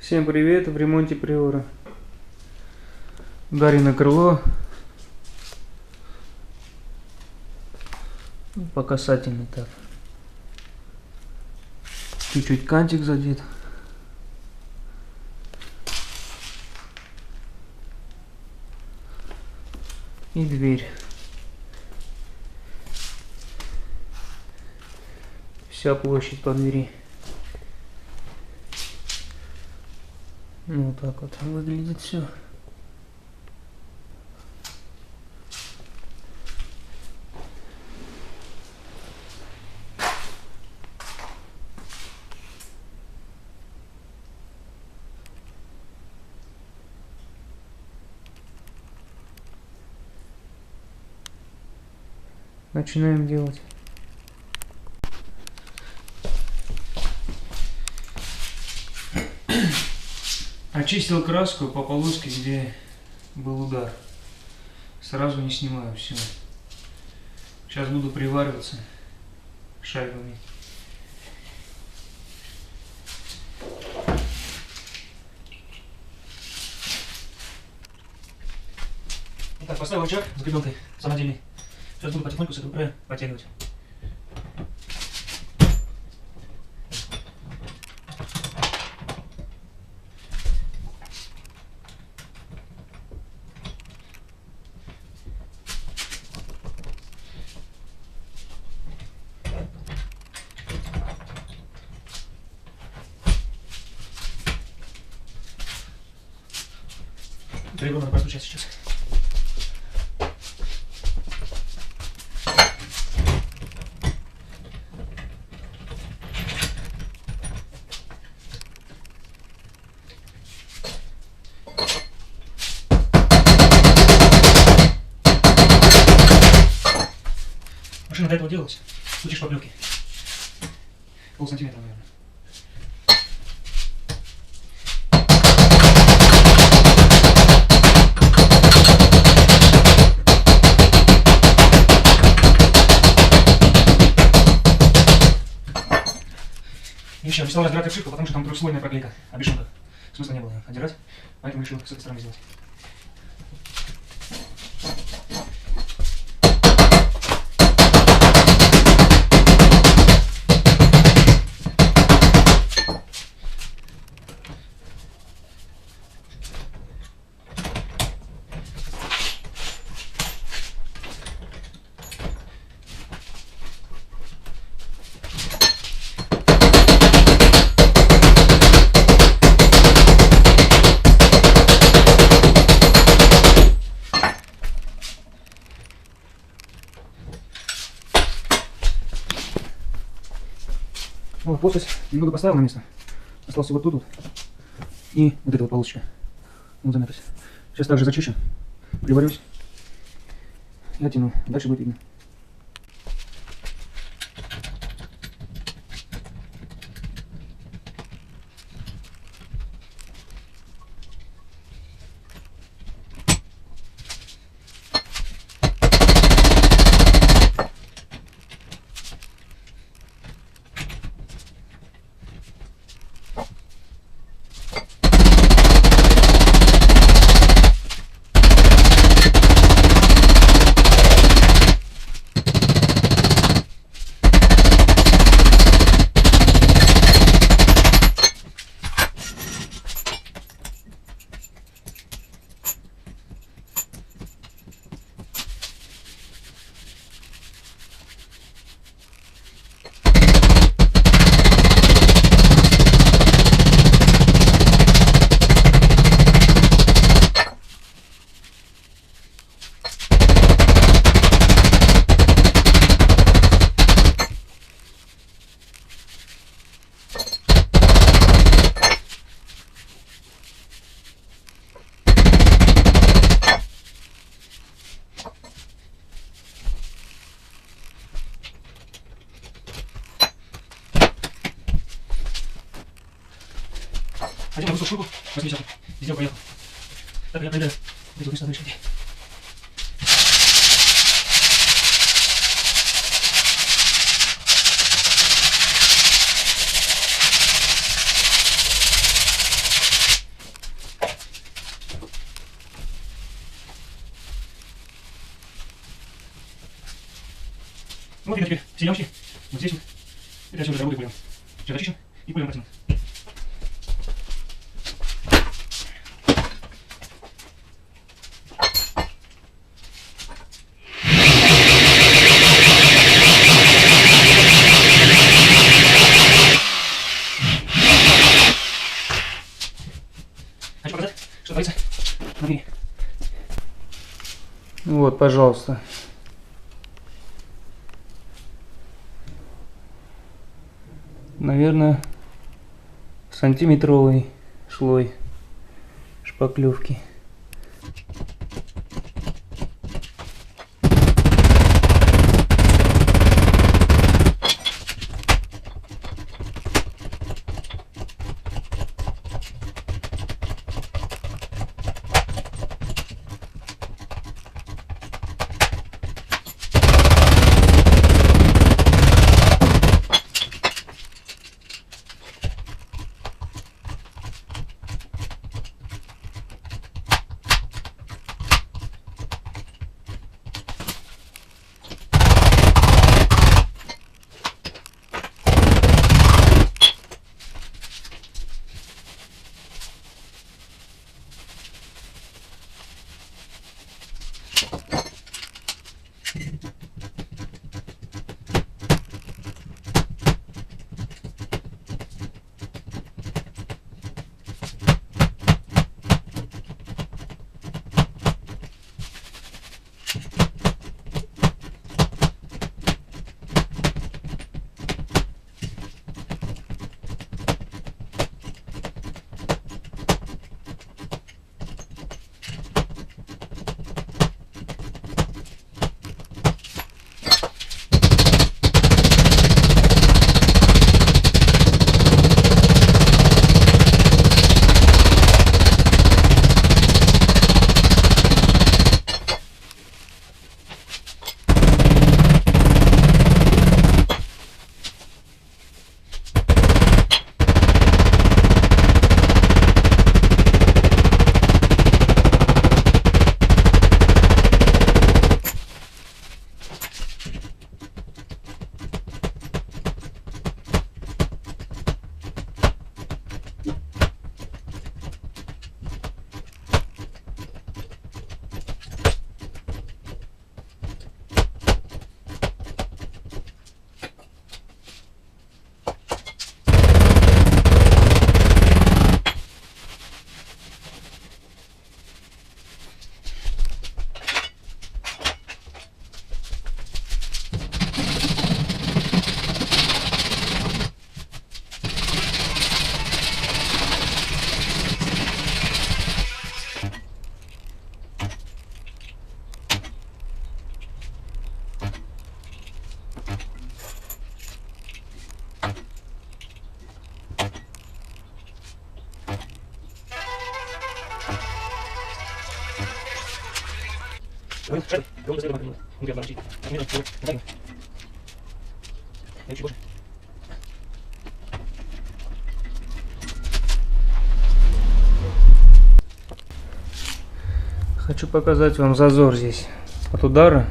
Всем привет, в ремонте Приора. Ударено крыло. По касательной так. Чуть-чуть кантик задет. И дверь. Вся площадь по двери. Ну вот так вот выглядит все. Начинаем делать. Очистил краску по полоске, где был удар. Сразу не снимаю все. Сейчас буду привариваться шайбами. Итак, поставил очаг с гребенкой самодельный. Сейчас буду потихоньку с этого края подтягивать. Ребро надо простучать сейчас. Машина до этого делалась. Случай шпаклевки. Полсантиметра, наверное. Еще не стал разбирать обшивку, потому что там трехслойная проклейка, а бесшумка. Смысла не было ее отдирать, поэтому решил с этой стороны сделать. Вот, плоскость немного поставил на место. Остался вот тут вот. И вот эта вот полосочка. Вот замятость. Сейчас также зачищу. Приварюсь. И оттяну. Дальше будет видно. Хотел на высокую шубу, 80 везде поехал. Так я проверяю, где тут места дышки. Ну, вот видно теперь все ямочки. Вот здесь вот. Это все уже работает пулем. Все зачищен и пулем протянут. Хочу показать, что творится на мире. Вот, пожалуйста. Наверное, сантиметровый слой шпаклевки. Хочу показать вам зазор здесь. От удара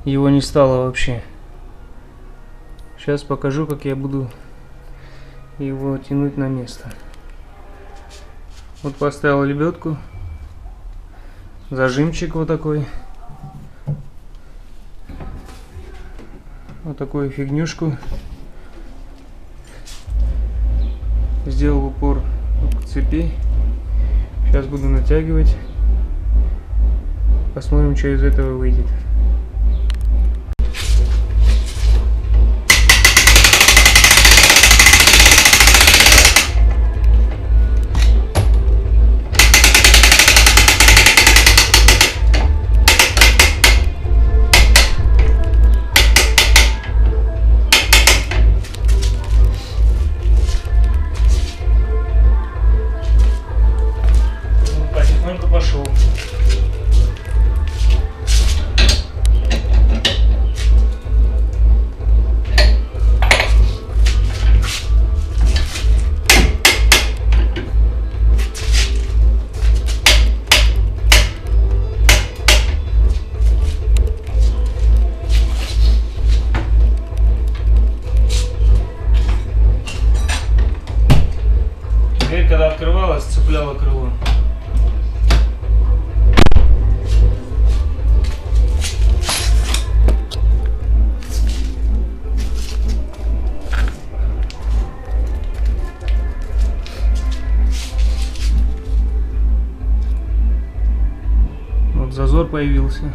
его не стало вообще. Сейчас покажу, как я буду его тянуть на место. Вот поставил лебедку, зажимчик вот такой, вот такую фигнюшку, сделал упор к цепи. Сейчас буду натягивать, посмотрим, что из этого выйдет. Пошел. когда открывалась, цепляла крыло. Вот зазор появился.